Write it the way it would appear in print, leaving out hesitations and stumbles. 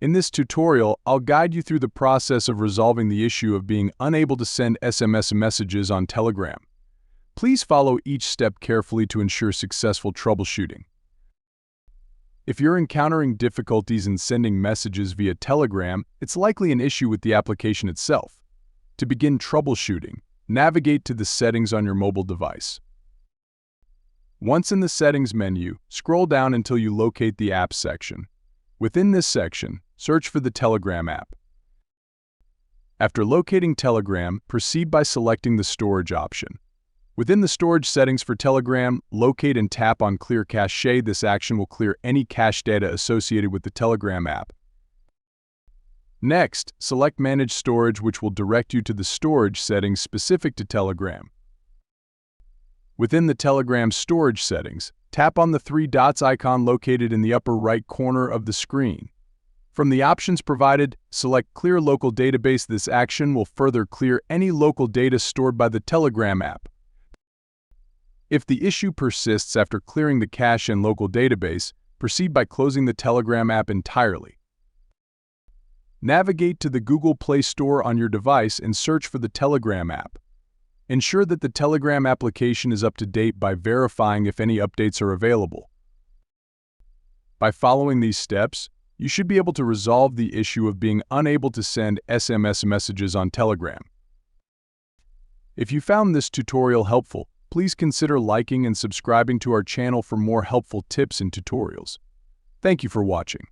In this tutorial, I'll guide you through the process of resolving the issue of being unable to send SMS messages on Telegram. Please follow each step carefully to ensure successful troubleshooting. If you're encountering difficulties in sending messages via Telegram, it's likely an issue with the application itself. To begin troubleshooting, navigate to the settings on your mobile device. Once in the settings menu, scroll down until you locate the Apps section. Within this section, search for the Telegram app. After locating Telegram, proceed by selecting the storage option. Within the storage settings for Telegram, locate and tap on Clear Cache. This action will clear any cache data associated with the Telegram app. Next, select Manage Storage, which will direct you to the storage settings specific to Telegram. Within the Telegram storage settings, tap on the three dots icon located in the upper right corner of the screen. From the options provided, select Clear Local Database. This action will further clear any local data stored by the Telegram app. If the issue persists after clearing the cache and local database, proceed by closing the Telegram app entirely. Navigate to the Google Play Store on your device and search for the Telegram app. Ensure that the Telegram application is up to date by verifying if any updates are available. By following these steps, you should be able to resolve the issue of being unable to send SMS messages on Telegram. If you found this tutorial helpful, please consider liking and subscribing to our channel for more helpful tips and tutorials. Thank you for watching.